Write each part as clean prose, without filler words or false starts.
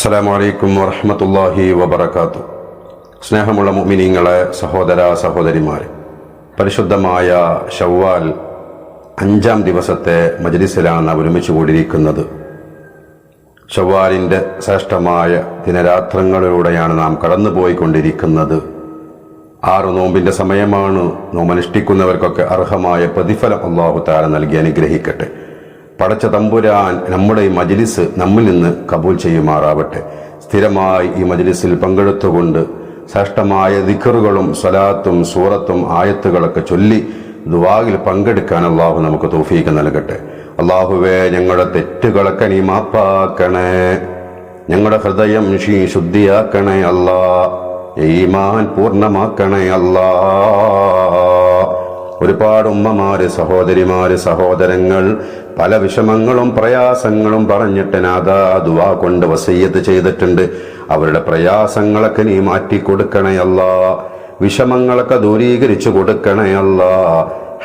അസ്സലാമു അലൈക്കും വറഹ്മത്തുള്ളാഹി വബറകാതുഹു. സ്നേഹമുള്ള മുഅ്മിനീങ്ങളെ, സഹോദര സഹോദരിമാരെ, പരിശുദ്ധമായ ശവ്വാൽ 5-ാം ദിവസത്തെ മജ്ലിസിലാണ് നാം ഒരുമിച്ച് കൂടിയിരിക്കുന്നത്. ശവ്വാലിൻ്റെ ശ്രേഷ്ഠമായ ദിനരാത്രങ്ങളിലൂടെയാണ് നാം കടന്നുപോയിക്കൊണ്ടിരിക്കുന്നത്. 6 നോമ്പിൻ്റെ സമയമാണ്. നോമ്പനുഷ്ഠിക്കുന്നവർക്കൊക്കെ അർഹമായ പ്രതിഫലം അല്ലാഹു തആല നൽകി അനുഗ്രഹിക്കട്ടെ. പടച്ച തമ്പുരാൻ നമ്മുടെ ഈ മജ്ലിസ് നമ്മിൽ നിന്ന് കബൂൽ ചെയ്യുമാറാവട്ടെ. സ്ഥിരമായി ഈ മജ്ലിസിൽ പങ്കെടുത്തുകൊണ്ട് ശ്രേഷ്ഠമായ ദിക്റുകളും സ്വലാത്തും സൂറത്തും ആയത്തുകളൊക്കെ ചൊല്ലി ദുആയിൽ പങ്കെടുക്കാൻ അല്ലാഹു നമുക്ക് തൗഫീഖ് നൽകട്ടെ. അല്ലാഹുവേ, ഞങ്ങളുടെ തെറ്റുകളൊക്കെ നീ മാപ്പാക്കണേ, ഞങ്ങളുടെ ഹൃദയം ശുദ്ധിയാക്കണേ അല്ലാ, ഈമാൻ പൂർണ്ണമാക്കണേ അല്ലാ. ഒരുപാട് ഉമ്മമാര്, സഹോദരിമാര്, സഹോദരങ്ങൾ പല വിഷമങ്ങളും പ്രയാസങ്ങളും പറഞ്ഞിട്ട് നാദാ ദുആ കൊണ്ട് വസിയ്യത്ത് ചെയ്തിട്ടുണ്ട്. അവരുടെ പ്രയാസങ്ങളൊക്കെ നീ മാറ്റിക്കൊടുക്കണേ അല്ലാ, വിഷമങ്ങളൊക്കെ ദൂരീകരിച്ചു കൊടുക്കണേ അല്ലാ,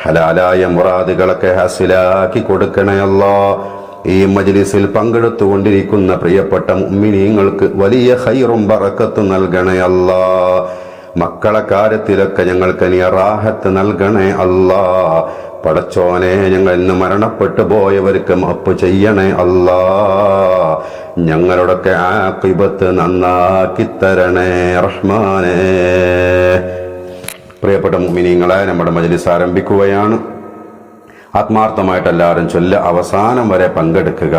ഹലാലായ മുറാദുകളൊക്കെ ഹാസിലാക്കി കൊടുക്കണേ അല്ലാ. ഈ മജ്ലിസിൽ പങ്കെടുത്തുകൊണ്ടിരിക്കുന്ന പ്രിയപ്പെട്ട മുഅ്മിനീങ്ങൾക്ക് വലിയ ഖൈറും ബറക്കത്തും നൽകണേ അല്ലാ. മക്കളെ കാര്യത്തിലൊക്കെ ഞങ്ങൾക്ക് നീ റാഹത്ത് നൽകണേ അല്ലാ. പടച്ചോനെ, ഞങ്ങൾ ഇന്ന് മരണപ്പെട്ടു പോയവർക്ക് മാപ്പ് ചെയ്യണേ അല്ലാ. ഞങ്ങളുടെയൊക്കെ ആഖിബത്ത് നന്നാക്കി തരണേ റഹ്മാനേ. പ്രിയപ്പെട്ട മുഅ്മിനീങ്ങളെ, നമ്മുടെ മജ്ലിസ് ആരംഭിക്കുകയാണ്. ആത്മാർത്ഥമായിട്ട് എല്ലാവരും ചൊല്ല അവസാനം വരെ പങ്കെടുക്കുക.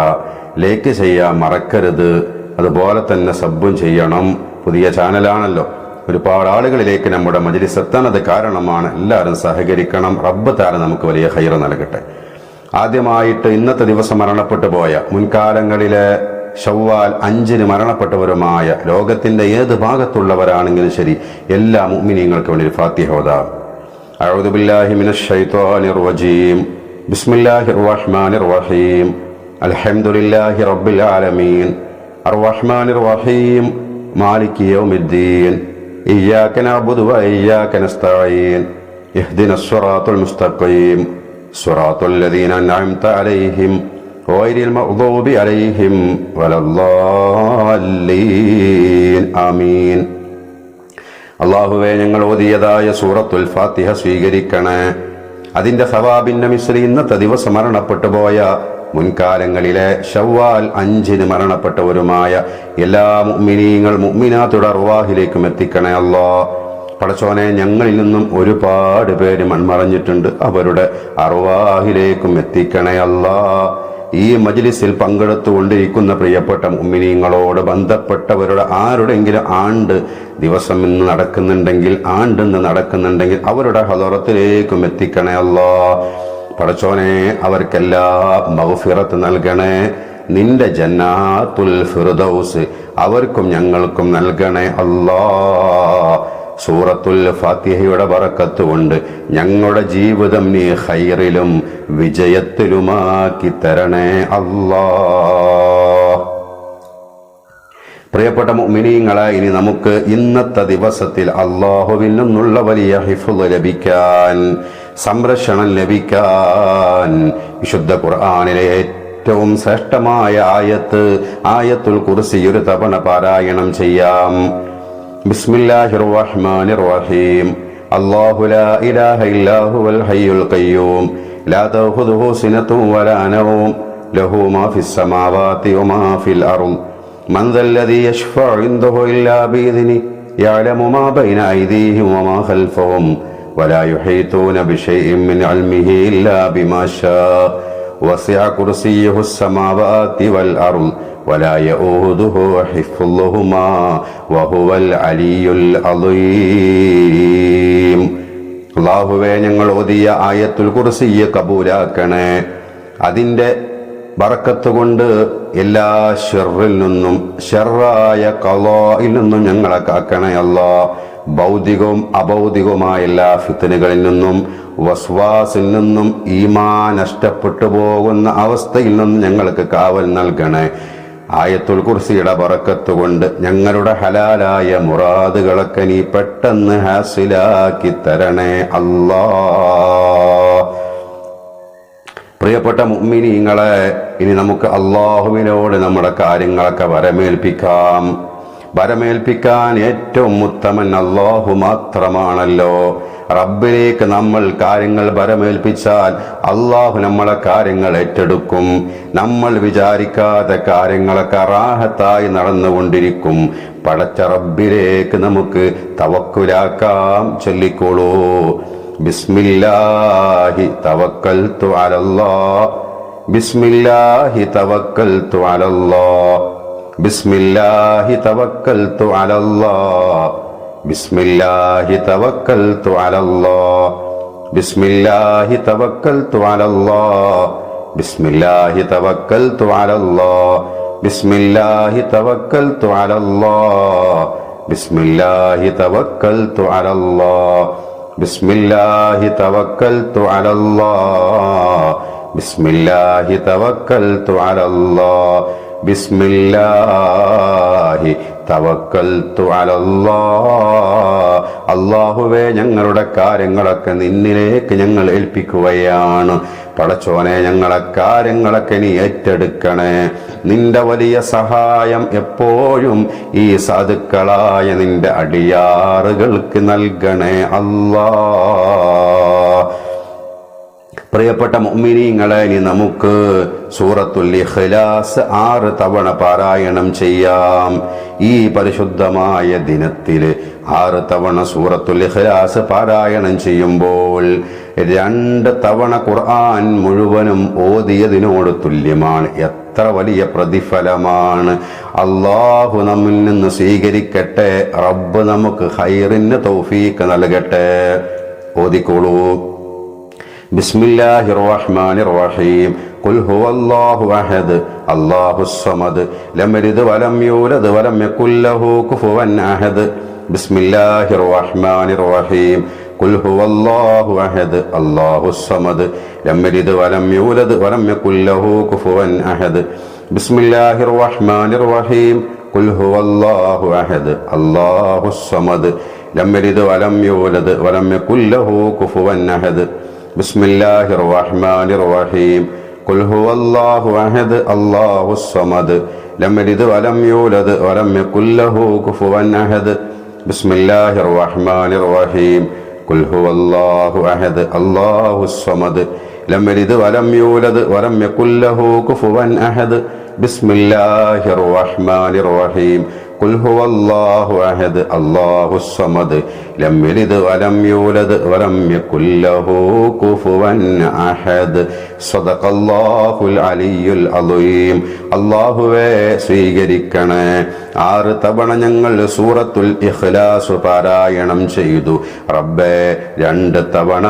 ലൈക്ക് ചെയ്യാൻ മറക്കരുത്. അതുപോലെ തന്നെ സബ്ബും ചെയ്യണം. പുതിയ ചാനലാണല്ലോ, ഒരുപാട് ആളുകളിലേക്ക് നമ്മുടെ മജ്ലിസ് എത്താനത് കാരണമാണ്. എല്ലാവരും സഹകരിക്കണം. റബ്ബ് തആല നമുക്ക് വലിയ ഖൈർ നൽകട്ടെ. ആദ്യമായിട്ട് ഇന്നത്തെ ദിവസം മരണപ്പെട്ടു പോയ, മുൻകാലങ്ങളിലെ ശവ്വാൽ 5-ന് മരണപ്പെട്ടവരുമായ ലോകത്തിന്റെ ഏത് ഭാഗത്തുള്ളവരാണെങ്കിലും ശരി, എല്ലാ മുഅ്മിനീങ്ങൾക്കും വേണ്ടി ഫാത്തിഹ ഓതാം. അഊദു ബില്ലാഹി മിനശ് ശൈത്വാനിർ റജീം. ബിസ്മില്ലാഹിർ റഹ്മാനിർ റഹീം. അൽഹംദുലില്ലാഹി റബ്ബിൽ ആലമീൻ. അർറഹ്മാനിർ റഹീം. മാലികി യൗമിദ്ദീൻ. إياك نعبد وإياك نستعين. اهدنا الصراط المستقيم صراط الذين أنعمت عليهم غير المغضوب عليهم ولا الضالين. ആമീൻ. അല്ലാഹുവേ, ഞങ്ങൾ ഓതിയതായ സൂറത്തുൽ ഫാത്തിഹ സ്വീകരിക്കണേ. അതിന്റെ സവാബിന്റെ മിസ്രി ഇന്നത്തെ ദിവസം മരണപ്പെട്ടു പോയ, മുൻകാലങ്ങളിലെ ശവ്വാൽ 5-ന് മരണപ്പെട്ടവരുമായ എല്ലാ മുഅ്മിനീങ്ങൾ മുഅ്മിനാത്തുടെ അർവാഹിലേക്കും എത്തിക്കണേ അല്ലാ. പടച്ചോനെ, ഞങ്ങളിൽ നിന്നും ഒരുപാട് പേര് മൺമറഞ്ഞിട്ടുണ്ട്, അവരുടെ അർവാഹിലേക്കും എത്തിക്കണേ അല്ലാ. ഈ മജ്ലിസിൽ പങ്കെടുത്തുകൊണ്ടിരിക്കുന്ന പ്രിയപ്പെട്ട മുഅ്മിനീങ്ങളോട് ബന്ധപ്പെട്ടവരുടെ ആരുടെങ്കിലും ആണ്ട് ദിവസം ഇന്ന് നടക്കുന്നുണ്ടെങ്കിൽ, ആണ്ടെന്ന് നടക്കുന്നുണ്ടെങ്കിൽ അവരുടെ ഹദറത്തിലേക്കും എത്തിക്കണേ അല്ലാ. പടച്ചോനെ, അവർക്കെല്ലാം മഗ്ഫിറത്ത് നൽകണേ. നിന്റെ ജന്നാത്തുൽ ഫിർദൗസ് അവർക്കും ഞങ്ങൾക്കും നൽകണേ അല്ലാ. സൂറത്തുൽ ഫാത്തിഹയുടെ ബറക്കത്ത് കൊണ്ട് ഞങ്ങളുടെ ജീവിതം നീ ഖൈറിലും വിജയത്തിലുമാക്കി തരണേ അല്ലാ. പ്രിയപ്പെട്ട മുഅ്മിനീങ്ങളെ, ഇനി നമുക്ക് ഇന്നത്തെ ദിവസത്തിൽ അല്ലാഹുവിൽ നിന്നുള്ള വലിയ ഹിഫ്ള് ലഭിക്കാൻ, സംരക്ഷണം ലഭിക്കാൻ വിശുദ്ധ ഖുർആനിലെ ഏറ്റവും ശ്രേഷ്ഠമായ ആയത്തുൽ കുർസി ഒരു തവണ പാരായണം ചെയ്യാം. ബിസ്മില്ലാഹിർ റഹ്മാനിർ റഹീം. അല്ലാഹു ലാ ഇലാഹ ഇല്ലാ ഹുവൽ ഹയ്യുൽ ഖയ്യൂം ലാ തഖുദുഹു സിനത്തുൻ വലാ നൗം ലഹു മാ ഫിസ് സമാവാതി വമാ ഫിൽ അർദ് മൻ ദല്ലദീ യശ്ഫഉ ഇൻദഹു ഇല്ലാ ബിഇذനിഹി യഅലമു മാ ബൈന അയ്ദീഹിം വമാ ഖൽഫഹും വലാ യുഹീതൂന ബിശൈഇൻ മിൻ ഇൽമിഹി ഇല്ലാ ബിമാ ശാഅ വസിഅ കുർസിയ്യുഹു السماوات والأرض ولا يؤوده حفظهما وهو العلي العظيم. അല്ലാഹുവേ, ഞങ്ങൾ ഓതിയ ആയത്തുൽ കുർസിയെ കബൂലാക്കണേ. അതിന്റെ ബറക്കത്ത് കൊണ്ട് എല്ലാ ഷർറിൽ നിന്നും, ഷർറായ ഖളാഇൽ നിന്നും ഞങ്ങളെ കാക്കണേ അല്ലാ. ഭൗതികവും അഭൗതികവുമായ എല്ലാ ഫിത്നകളിൽ നിന്നും, വസ്വാസിൽ നിന്നും, ഈമാൻ നഷ്ടപ്പെട്ടു പോകുന്ന അവസ്ഥയിൽ നിന്നും ഞങ്ങൾക്ക് കാവൽ നൽകണേ. ആയത്തുൽ കുർസിയുടെ ബറക്കത്ത് കൊണ്ട് ഞങ്ങളുടെ ഹലാലായ മുറാദുകളൊക്കെ നീ പെട്ടെന്ന് ഹാസിലാക്കി തരണേ അല്ലാ. പ്രിയപ്പെട്ട മുഅ്മിനീങ്ങളെ, ഇനി നമുക്ക് അള്ളാഹുവിനോട് നമ്മുടെ കാര്യങ്ങളൊക്കെ വരമേൽപ്പിക്കാൻ ഏറ്റവും ഉത്തമൻ അള്ളാഹു മാത്രമാണല്ലോ. റബ്ബിലേക്ക് നമ്മൾ കാര്യങ്ങൾ വരമേൽപ്പിച്ചാൽ അള്ളാഹു നമ്മളെ കാര്യങ്ങൾ ഏറ്റെടുക്കും. നമ്മൾ വിചാരിക്കാത്ത കാര്യങ്ങളൊക്കെ റാഹത്തായി നടന്നുകൊണ്ടിരിക്കും. പടച്ച റബ്ബിലേക്ക് നമുക്ക് തവക്കുലാക്കാം. ചൊല്ലിക്കോളൂ, ബിസ്മില്ലാഹി തവക്കൽതു അലല്ലാഹ്, ബിസ്മില്ലാഹി തവക്കൽതു അലല്ലാഹ്, ബിസ്മില്ലാഹി തവക്കൽതു അലല്ലാഹ്, ബിസ്മില്ലാഹി തവക്കൽതു അലല്ലാഹ്, ബിസ്മില്ലാഹി തവക്കൽതു അലല്ലാഹ്, ബിസ്മില്ലാഹി തവക്കൽതു അലല്ലാഹ്, ബിസ്മില്ലാഹി തവക്കൽതു അലല്ലാഹ്, ബിസ്മില്ലാഹി തവക്കൽതു അലല്ലാഹ്, ബിസ്മില്ലാഹി തവക്കൽതു അലല്ലാഹ്, ബിസ്മില്ലാഹി തവക്കൽതു അലല്ലാഹ്, ബിസ്മില്ലാഹി തവക്കൽതു അലല്ലാഹ്. അല്ലാഹുവേ, ഞങ്ങളുടെ കാര്യങ്ങളൊക്കെ നിന്നിലേക്ക് ഞങ്ങൾ ഏൽപ്പിക്കുകയാണ്. പടച്ചോനെ, ഞങ്ങളെ കാര്യങ്ങളൊക്കെ നീ ഏറ്റെടുക്കണേ. നിന്റെ വലിയ സഹായം എപ്പോഴും ഈ സാധുക്കളായ നിന്റെ അടിയാറുകൾക്ക് നൽകണേ അല്ലാഹ്. പ്രിയപ്പെട്ട മുഅ്മിനീങ്ങളെ, ഇനി നമുക്ക് സൂറത്തുൽ ഇഖ്ലാസ് 6 തവണ പാരായണം ചെയ്യാം. ഈ പരിശുദ്ധമായ ദിനത്തിൽ 6 തവണ സൂറത്തുൽ ഇഖ്ലാസ് പാരായണം ചെയ്യുമ്പോൾ 2 തവണ ഖുർആൻ മുഴുവനും ഓതിയതിനോട് തുല്യമാണ്. എത്ര വലിയ പ്രതിഫലമാണ്! അല്ലാഹു നമ്മിൽ നിന്ന് സ്വീകരിക്കട്ടെ. റബ്ബ് നമുക്ക് ഖൈറിന് തൗഫീഖ് നൽകട്ടെ. ഓതിക്കോളൂ. ബിസ്മില്ലാഹിർ റഹ്മാനിർ റഹീം. ഖുൽ ഹുവല്ലാഹു അഹദ് അല്ലാഹുസ് സമദ് ലം യലിദ് വലം യൂലദ് വലം യകുൽ ലഹു കുഫുവൻ അഹദ്. ബിസ്മില്ലാഹിർ റഹ്മാനിർ റഹീം. ഖുൽ ഹുവല്ലാഹു അഹദ് അല്ലാഹുസ് സമദ് ലം യലിദ് വലം യൂലദ് വലം യകുൽ ലഹു കുഫുവൻ അഹദ്. ബിസ്മില്ലാഹിർ റഹ്മാനിർ റഹീം. ഖുൽ ഹുവല്ലാഹു അഹദ് അല്ലാഹുസ് സമദ് ലം യലിദ് വലം യൂലദ് വലം യകുൽ ലഹു കുഫുവൻ അഹദ്. ബിസ്മില്ലാഹിർ റഹ്മാനിർ റഹീം. ഖുൽ ഹുവല്ലാഹു അഹദ് അല്ലാഹുസ് സമദ് ലം യലിദ് വലം യൂലദ് വലം യകുൽ ലഹു കുഫുവൻ അഹദ്. ബിസ്മില്ലാഹിർ റഹ്മാനിർ റഹീം. ഖുൽ ഹുവല്ലാഹു അഹദ് അല്ലാഹുസ് സമദ് ലം യലിദ് വലം യൂലദ് വലം യകുൽ ലഹു കുഫുവൻ അഹദ്. ബിസ്മില്ലാഹിർ റഹ്മാനിർ റഹീം. ഖുൽ ഹുവല്ലാഹു അഹദ് അല്ലാഹുസ് സമദ് ലം യലിദ് വലം യൂലദ് വലം യകുൽ ലഹു കുഫുവൻ അഹദ്. സദഖല്ലാഹുൽ അലിയ്യുൽ അളീം. അല്ലാഹുവേ, സ്വീകരിക്കണേ. 6 തവണ ഞങ്ങൾ സൂറത്തുൽ ഇഖ്ലാസ് പാരായണം ചെയ്തു. റബ്ബേ, 2 തവണ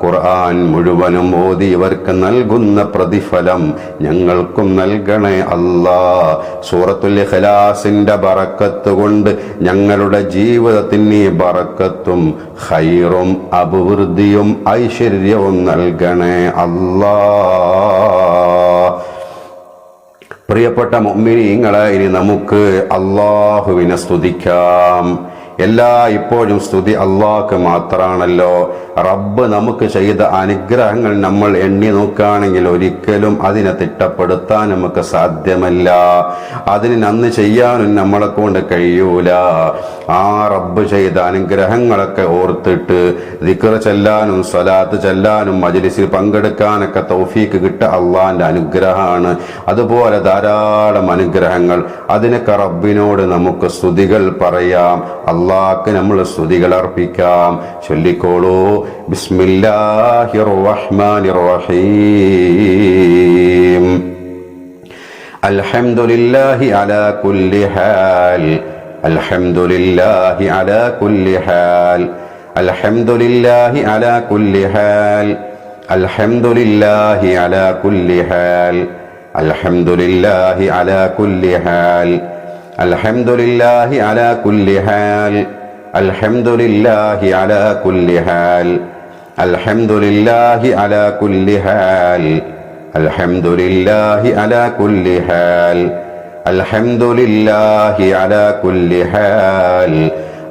ഖുർആൻ മുഴുവനും ഓതിയവർക്ക് നൽകുന്ന പ്രതിഫലം ഞങ്ങൾക്കും നൽകണേ അല്ലാഹ്. സൂറത്തുൽ ഇഖ്ലാസിന്റെ ബറക്കത്ത് കൊണ്ട് ഞങ്ങളുടെ ജീവിതത്തിന് നീ ബറക്കത്തും ഖൈറും അഭിവൃദ്ധിയും ഐശ്വര്യവും നൽകണേ അല്ലാഹ്. പ്രിയപ്പെട്ട മുഅ്മിനീങ്ങളെ, ഇനി നമുക്ക് അല്ലാഹുവിനെ സ്തുതിക്കാം. ഇപ്പോഴും സ്തുതി അല്ലാഹ്ക്ക് മാത്രാണല്ലോ. റബ്ബ് നമുക്ക് ചെയ്ത അനുഗ്രഹങ്ങൾ നമ്മൾ എണ്ണി നോക്കുകയാണെങ്കിൽ ഒരിക്കലും അതിനെ തിട്ടപ്പെടുത്താൻ നമുക്ക് സാധ്യമല്ല. അതിന് നന്ദി ചെയ്യാനും നമ്മളെ കൊണ്ട് കഴിയൂല. ആ റബ്ബ് ചെയ്ത അനുഗ്രഹങ്ങളൊക്കെ ഓർത്തിട്ട് ദിക്ർ ചെല്ലാനും സ്വലാത്ത് ചെല്ലാനും മജ്ലിസിൽ പങ്കെടുക്കാനൊക്കെ തൗഫീക്ക് കിട്ടുക അള്ളാന്റെ അനുഗ്രഹമാണ്. അതുപോലെ ധാരാളം അനുഗ്രഹങ്ങൾ. അതിനൊക്കെ റബ്ബിനോട് നമുക്ക് സ്തുതികൾ പറയാം. അള്ളാഹ്ക്ക് നമ്മൾ സ്തുതികൾ അർപ്പിക്കാം. ചൊല്ലിക്കോളൂ. ബിസ്മില്ലാഹിർ റഹ്മാനിർ റഹീം. അൽഹംദുലില്ലാഹി അലാ കുല്ലി ഹാൽ. അൽഹംദുലില്ലാഹി അലാ കുല്ലി ഹാൽ. അൽഹംദുലില്ലാഹി അലാ കുല്ലി ഹാൽ. അൽഹംദുലില്ലാഹി അലാ കുല്ലി ഹാൽ. അൽഹംദുലില്ലാഹി അലാ കുല്ലി ഹാൽ. അൽഹംദുലില്ലാഹി അലാ കുല്ലി ഹാൽ. അൽഹംദുലില്ലാഹി അലാ കുല്ലി ഹാൽ. അൽഹംദുലില്ലാഹി അലാ കുല്ലി ഹാൽ. അൽഹംദുലില്ലാഹി അലാ കുല്ലി ഹാൽ. അൽഹംദുലില്ലാഹി അലാ കുല്ലി ഹാൽ.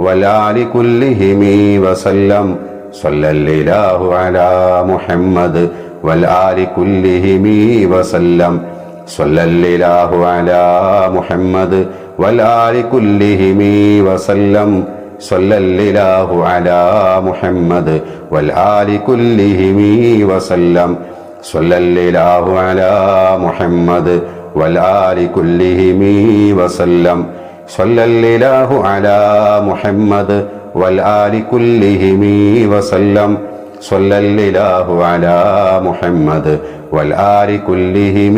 والآل كلهم وسلم صلى الله على محمد والآل كلهم وسلم صلى الله على محمد والآل كلهم وسلم صلى الله على محمد والآل كلهم وسلم صلى الله على محمد والآل كلهم وسلم صلى الله على محمد والآل كلهم وسلم صلى الله على محمد والآل كلهم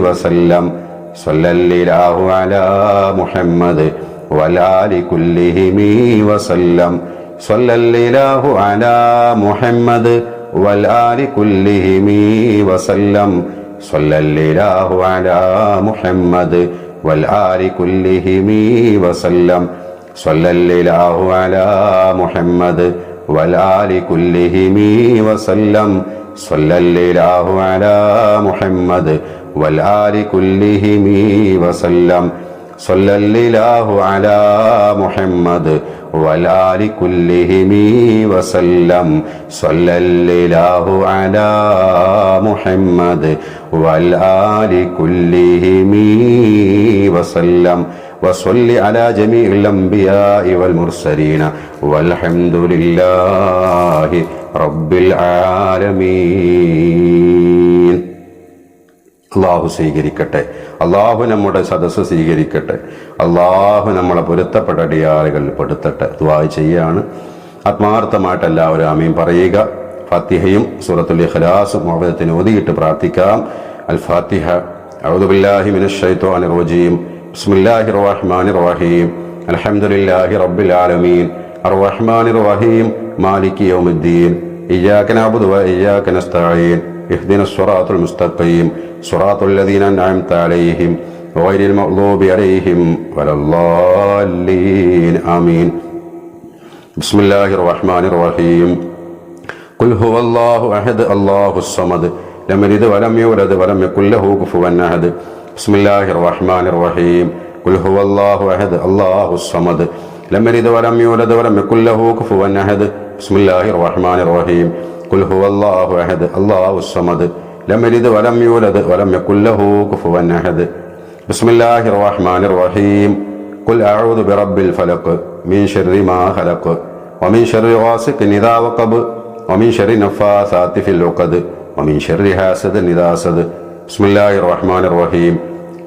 وسلم صلى الله على محمد والآل كلهم وسلم صلى الله على محمد والآل كلهم وسلم صلى الله على محمد والآل كلهم وسلم صلى الله على محمد والآل كلهم وسلم صلى الله على محمد والآل كلهم وسلم صلى الله على محمد والآل كلهم وسلم صلى الله على محمد والآل كلهم وسلم وصل على جميع الأنبياء والمرسلين والحمد لله رب العالمين. അള്ളാഹു സ്വീകരിക്കട്ടെ. അള്ളാഹു നമ്മുടെ സദസ്സ് സ്വീകരിക്കട്ടെ. അള്ളാഹു നമ്മളെ പൊരുത്തപ്പെട്ട അടിയാറുകളിൽ പെടുത്തട്ടെ. ദുആ ചെയ്യാണ്. ആത്മാർത്ഥമായിട്ട് എല്ലാവരും ആമീൻ പറയുക. ഫാത്തിഹയും സൂറത്തുൽ ഇഖ്ലാസും മുഅവ്വദത്തിന് ഓതിയിട്ട് പ്രാർത്ഥിക്കാം. അൽ ഫാത്തിഹ. അഊദു ബില്ലാഹി മിനശ് ശൈത്വാനിർ റജീം. ബിസ്മില്ലാഹിർ റഹ്മാനിർ റഹീം. അൽഹംദുലില്ലാഹി റബ്ബിൽ ആലമീൻ അർറഹ്മാനിർ റഹീം മാലികി യൗമിദ്ദീൻ ഇയ്യാക നഅ്ബുദു വ ഇയ്യാക നസ്തഈൻ اهدنا الصراط المستقيم صراط الذين أنعمت عليهم غير المغضوب عليهم ولا الضالين آمين. بسم الله الرحمن الرحيم. قل هو الله أحد الله الصمد لم يلد ولم يولد ولم يكن له كفوا أحد. بسم الله الرحمن الرحيم. قل هو الله أحد الله الصمد لم يلد ولم يولد ولم يكن له كفوا أحد. بسم الله الرحمن الرحيم. قل هو الله أحد الله الصمد لم يلد ولم يولد ولم يكن له كفوا أحد. بسم الله الرحمن الرحيم. قل أعوذ برب الفلق من شر ما خلق ومن شر غاسق إذا وقب ومن شر النفاثات في العقد ومن شر حاسد إذا حسد. بسم الله الرحمن الرحيم.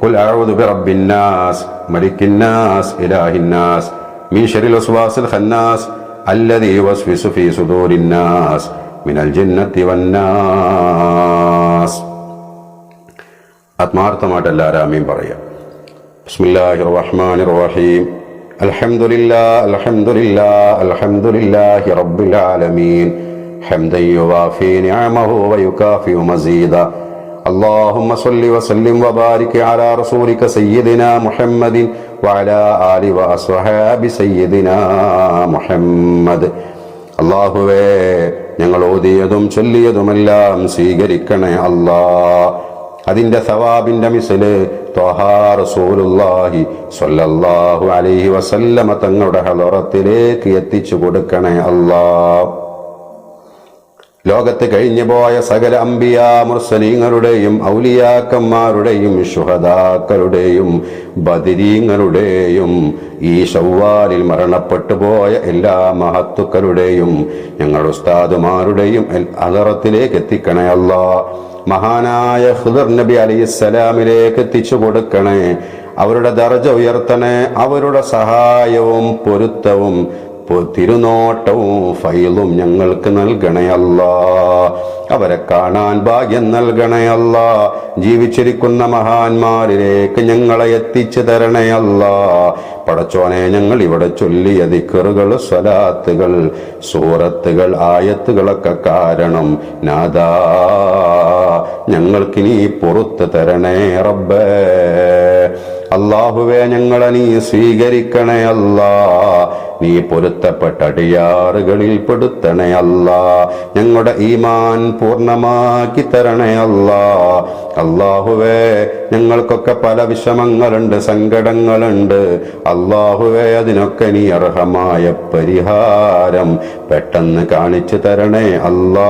قل أعوذ برب الناس ملك الناس إله الناس من شر الوسواس الخناس الذي يوسوس في صدور الناس മിനൽ ജിന്നത്തി വന്നാസ്. ആത്മാർത്ഥമായിട്ട് എല്ലാവരും ആമീൻ പറയാം. ബിസ്മില്ലാഹിർ റഹ്മാനിർ റഹീം. അൽഹംദുലില്ലാഹ് അൽഹംദുലില്ലാഹ് അൽഹംദുലില്ലാഹി റബ്ബിൽ ആലമീൻ ഹംദൻ യുവാഫി നിഅമഹു വയുകാഫി മസീദ. اللهم صل وسلم وبارك على رسولك سيدنا محمد وعلى آله وأصحاب سيدنا محمد. അല്ലാഹുവേ, ഞങ്ങൾ ഓതിയതും ചൊല്ലിയതുമെല്ലാം സ്വീകരിക്കണേ അല്ലാ. അതിന്റെ സവാബിന്റെ മിസ്ല് ത്വഹാ റസൂലുള്ളാഹി സ്വല്ലല്ലാഹു അലൈഹി വസല്ലമ തങ്ങളുടെ ഹളറത്തിലേക്ക് എത്തിച്ചു കൊടുക്കണേ അല്ലാ. ലോകത്ത് കഴിഞ്ഞു പോയ സകല അംബിയാ മുർസലീങ്ങളുടെയും ഔലിയാക്കന്മാരുടെയും ശുഹദാക്കളുടെയും ബദരീങ്ങളുടെയും ഈ ശവ്വാലിൽ മരണപ്പെട്ടു പോയ എല്ലാ മഹത്തുക്കളുടെയും ഞങ്ങളുടെ ഉസ്താദുമാരുടെയും ഹളറത്തിലേക്ക് എത്തിക്കണേ അല്ലാ. മഹാനായ ഖിദർ നബി അലൈഹിസ്സലാമിലേക്ക് എത്തിച്ചു കൊടുക്കണേ. അവരുടെ ദർജ ഉയർത്തണേ. അവരുടെ സഹായവും പൊരുത്തവും തിരുനോട്ടവും ഫൈലും ഞങ്ങൾക്ക് നൽകണേ അല്ലാ. അവരെ കാണാൻ ഭാഗ്യം നൽകണേ അല്ലാ. ജീവിച്ചിരിക്കുന്ന മഹാന്മാരിലേക്ക് ഞങ്ങളെ എത്തിച്ചു തരണേ അല്ലാ. പടച്ചോനെ, ഞങ്ങൾ ഇവിടെ ചൊല്ലിയ ദിക്റുകൾ, സ്വലാത്തുകൾ, സൂറത്തുകൾ, ആയത്തുകളൊക്കെ കാരണം നാദാ ഞങ്ങൾക്ക് നീ പുറത്തു തരണേ റബ്ബേ. അല്ലാഹുവേ, ഞങ്ങളെ നീ സ്വീകരിക്കണേ അല്ലാ. നീ പൊരുത്തപ്പെട്ട അടിയാറുകളിൽ പെടുത്തണേ അല്ലാ. ഞങ്ങളുടെ ഈമാൻ പൂർണ്ണമാക്കി തരണേ അല്ലാ. അല്ലാഹുവേ, ഞങ്ങൾക്കൊക്കെ പല വിഷമങ്ങളുണ്ട്, സങ്കടങ്ങളുണ്ട്. അല്ലാഹുവേ, അതിനൊക്കെ നീ അർഹമായ പരിഹാരം പെട്ടെന്ന് കാണിച്ചു തരണേ അല്ലാ.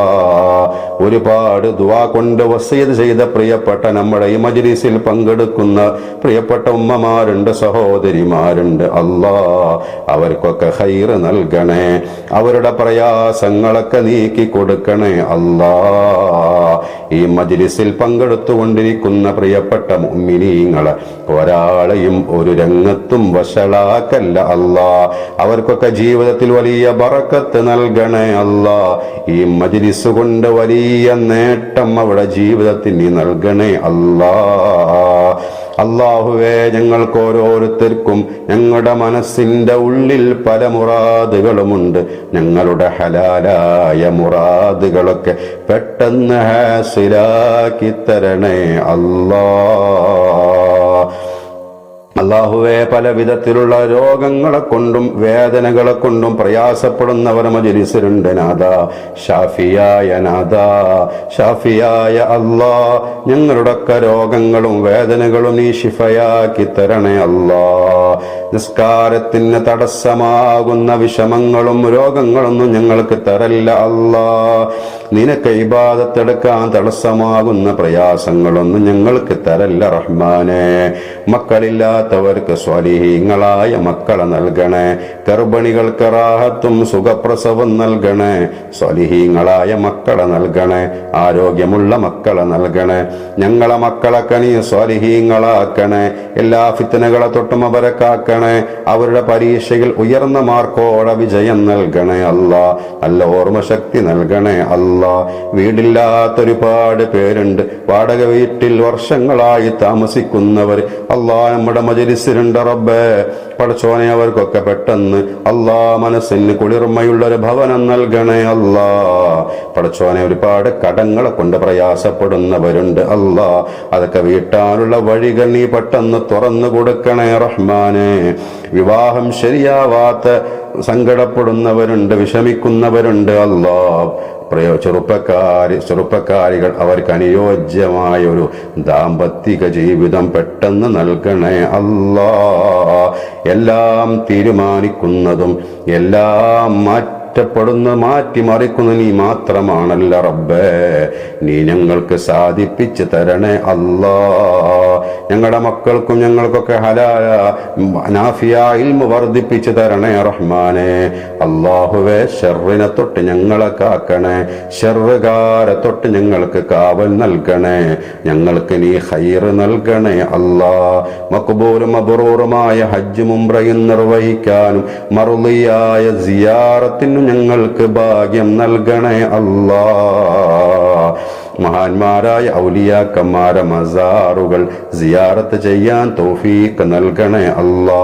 ഒരുപാട് ദുആ കൊണ്ട് വസിയത്ത് ചെയ്ത പ്രിയപ്പെട്ട നമ്മുടെ ഈ മജ്‌ലിസിൽ പങ്കെടുക്കുന്ന പ്രിയപ്പെട്ട ഉമ്മമാരുണ്ട്, സഹോദരിമാരുണ്ട്. അല്ലാ, അവർക്കൊക്കെ ഖൈറ് നൽകണേ, അവരുടെ പ്രയാസങ്ങളൊക്കെ നീക്കി കൊടുക്കണേ അല്ലാ. ഈ മജ്‌ലിസിൽ പങ്കെടുത്തുകൊണ്ടിരിക്കുന്ന പ്രിയപ്പെട്ട മുഅ്മിനീങ്ങളെ ഒരാളെയും ഒരു രംഗത്തും വഷളാക്കല്ല അല്ലാ. അവർക്കൊക്കെ ജീവിതത്തിൽ വലിയ ബറക്കത്ത് നൽകണേ അല്ലാ. ഈ മജ്‌ലിസ് കൊണ്ട് വലിയ നേട്ടം അവിടെ ജീവിതത്തിൽ നീ നൽകണേ അല്ലാ. അല്ലാഹുവേ, ഞങ്ങൾക്ക് ഓരോരുത്തർക്കും ഞങ്ങളുടെ മനസ്സിന്റെ ഉള്ളിൽ പല മുറാദുകളുമുണ്ട്. ഞങ്ങളുടെ ഹലാലായ മുറാദുകളൊക്കെ പെട്ടെന്ന് ഹാസിലാക്കി തരണേ അല്ലാ. അല്ലാഹുവേ, പല വിധത്തിലുള്ള രോഗങ്ങളെ കൊണ്ടും വേദനകളെ കൊണ്ടും പ്രയാസപ്പെടുന്നവർ മജ്‌ലിസിലുണ്ട് നാഥാ. ഷാഫിയായ നാഥാ, ഷാഫിയായ അല്ലാ, ഞങ്ങളുടെയൊക്കെ രോഗങ്ങളും വേദനകളും നീ ശിഫയാക്കി തരണേ അല്ലാ. നിസ്കാരത്തിന് തടസ്സമാകുന്ന വിഷമങ്ങളും രോഗങ്ങളൊന്നും ഞങ്ങൾക്ക് തരല്ല അല്ലാ. നിനക്ക് ഇബാദത്തെടുക്കാൻ തടസ്സമാകുന്ന പ്രയാസങ്ങളൊന്നും ഞങ്ങൾക്ക് തരല്ല റഹ്മാനെ. മക്കളില്ലാത്തവർക്ക് സ്വാലിഹീങ്ങളായ മക്കളെ നൽകണേ. ഗർഭിണികൾക്ക് റാഹത്തും സുഖപ്രസവം നൽകണേ. സ്വാലിഹീങ്ങളായ മക്കളെ നൽകണേ. ആരോഗ്യമുള്ള മക്കളെ നൽകണേ. ഞങ്ങളെ മക്കളൊക്കെ നീ സ്വാലിഹീങ്ങളാക്കണേ. എല്ലാ ഫിത്നകളെ തൊട്ടും അവരെ കാക്കണേ. അവരുടെ പരീക്ഷയിൽ ഉയർന്ന മാർക്കോടെ വിജയം നൽകണേ അല്ലാ. നല്ല ഓർമ്മശക്തി നൽകണേ അല്ലാ. വീടില്ലാത്തൊരുപാട് പേരുണ്ട്, വാടക വീട്ടിൽ വർഷങ്ങളായി താമസിക്കുന്നവർ. അല്ലാ, നമ്മുടെ മജ്‌ലിസിലുണ്ട് റബ്ബേ. പടച്ചോനെ, അവർക്കൊക്കെ പെട്ടെന്ന് അല്ലാ മനസ്സിന് കുളിർമയുള്ളൊരു ഭവനം നൽകണേ അല്ലാ. പടച്ചോനെ, ഒരുപാട് കടങ്ങളെ കൊണ്ട് പ്രയാസപ്പെടുന്നവരുണ്ട് അല്ലാ. അതൊക്കെ വീട്ടാനുള്ള വഴികൾ നീ പെട്ടെന്ന് തുറന്നു കൊടുക്കണേ റഹ്മാനെ. വിവാഹം ശരിയാവാത്ത സങ്കടപ്പെടുന്നവരുണ്ട്, വിഷമിക്കുന്നവരുണ്ട് അല്ലാ. ചെറുപ്പക്കാരികൾ അവർക്ക് അനുയോജ്യമായ ഒരു ദാമ്പത്തിക ജീവിതം പെട്ടെന്ന് നൽകണേ അല്ലാ. എല്ലാം തീരുമാനിക്കുന്നതും എല്ലാം മാറ്റിമറിക്കുന്ന നീ മാത്രമാണല്ല റബ്ബേ. നീ ഞങ്ങൾക്ക് സാധിപ്പിച്ച് തരണേ അല്ലാ. ഞങ്ങളുടെ മക്കൾക്കും ഞങ്ങൾക്കൊക്കെ ഹലാല നാഫിയ ഇൽമു വർദ്ധിപ്പിച്ച് തരണേ റഹ്മാനെ. അല്ലാഹുവേ, ശർറിനെ തൊട്ട് ഞങ്ങളെ കാക്കണേ. ശർറുകാരെ തൊട്ട് ഞങ്ങൾക്ക് കാവൽ നൽകണേ. ഞങ്ങൾക്ക് നീ ഖൈർ നൽകണേ അല്ലാ. മഖ്ബൂലും മബ്റൂറുമായ ഹജ്ജും ഉംറയും നിർവഹിക്കാനും മർളിയായ സിയാറത്തിനും ഞങ്ങൾക്ക് ഭാഗ്യം നൽകണേ അല്ലാ. മഹാന്മാരായ ഔലിയാക്കന്മാരെ മസാറുകൾ സിയാറത്ത് ചെയ്യാൻ തൗഫീഖ് നൽകണേ അല്ലാ.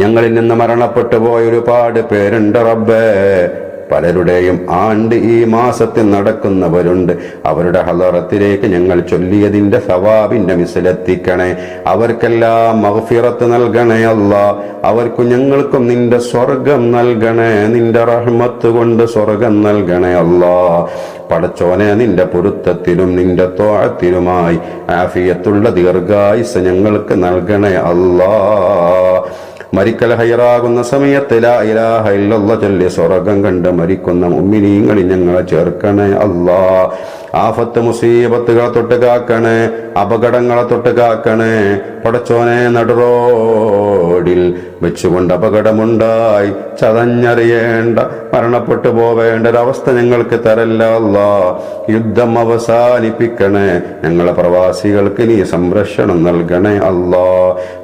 ഞങ്ങളിൽ നിന്ന് മരണപ്പെട്ടു പോയ ഒരുപാട് പേരുണ്ട് റബ്ബേ. പലരുടെയും ആണ്ട് ഈ മാസത്തിൽ നടക്കുന്നവരുണ്ട്. അവരുടെ ഹളറത്തിലേക്ക് ഞങ്ങൾ ചൊല്ലിയതിന്റെ സവാബിന്റെ മിസിലെത്തിക്കണേ. അവർക്കെല്ലാം മഗ്ഫിറത്ത് നൽകണേ അല്ലാ. അവർക്കും ഞങ്ങൾക്കും നിന്റെ സ്വർഗം നൽകണേ. നിന്റെ റഹ്മത്ത് കൊണ്ട് സ്വർഗം നൽകണേ അല്ലാ. പടച്ചോനെ, നിന്റെ പൊരുത്തത്തിനും നിന്റെ ത്വഅത്തിനുമായി ആഫിയത്തുള്ള ദീർഘായുസ്സ് ഞങ്ങൾക്ക് നൽകണേ അല്ലാ. മരിക്കൽ ഹൈറാകുന്ന സമയത്ത് ലാ ഇലാഹ ഇല്ലല്ലാഹ് ചൊല്ലി സ്വർഗം കണ്ട് മരിക്കുന്ന മുഅ്മിനീങ്ങളിൽ ഞങ്ങളെ ചേർക്കണേ അല്ലാ. ആഫത്ത് മുസീബത്തുകളെ തൊട്ട് കാക്കണേ. അപകടങ്ങളെ തൊട്ട് കാക്കണേ. പടച്ചോനെ, നടുറോഡിൽ വെച്ചുകൊണ്ട് അപകടമുണ്ടായി ചതഞ്ഞറിയേണ്ട മരണപ്പെട്ടു പോവേണ്ട ഒരവസ്ഥ ഞങ്ങൾക്ക് തരല്ല അല്ലാ. യുദ്ധം അവസാനിപ്പിക്കണേ. ഞങ്ങളെ പ്രവാസികൾക്ക് നീ സംരക്ഷണം നൽകണേ അല്ലാ.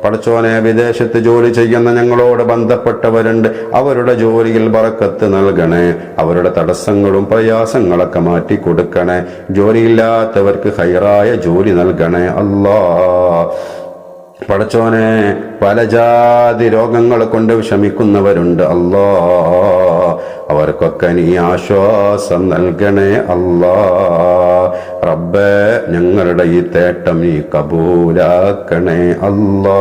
പടച്ചോനെ, വിദേശത്ത് ജോലി ചെയ്യുന്ന ഞങ്ങളോട് ബന്ധപ്പെട്ടവരുണ്ട്, അവരുടെ ജോലിയിൽ ബറക്കത്ത് നൽകണേ. അവരുടെ തടസ്സങ്ങളും പ്രയാസങ്ങളൊക്കെ മാറ്റിക്കൊടുക്കണേ. ജോലിയില്ലാത്തവർക്ക് ഖൈറായ ജോലി നൽകണേ അല്ലാ. പടച്ചോനെ, പല ജാതി രോഗങ്ങളെ കൊണ്ട് വിഷമിക്കുന്നവരുണ്ട് അല്ലാ. അവർക്കൊക്കെ നീ ആശ്വാസം നൽകണേ അല്ലാ. റബ്ബേ, ഞങ്ങളുടെ ഈ തേട്ടം നീ കബൂലാക്കണേ അല്ലാ.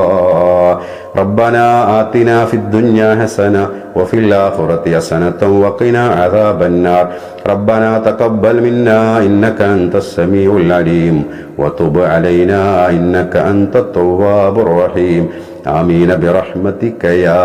ربنا آتنا في الدنيا حسنة وفي الآخرة حسنة وقنا عذاب النار ربنا تقبل منا إنك أنت السميع العليم وتب علينا إنك أنت التواب الرحيم آمين برحمتك يا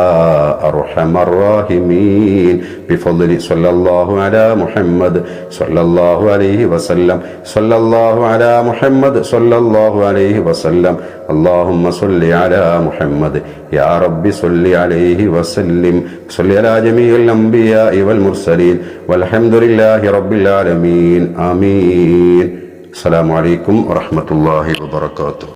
أرحم الراحمين بفضل صلى الله على محمد صلى الله عليه وسلم صلى الله على محمد صلى الله عليه وسلم اللهم صل على محمد يا رب صل عليه وسلم صل على جميع الأنبياء والمرسلين والحمد لله رب العالمين آمين. السلام عليكم ورحمة الله وبركاته.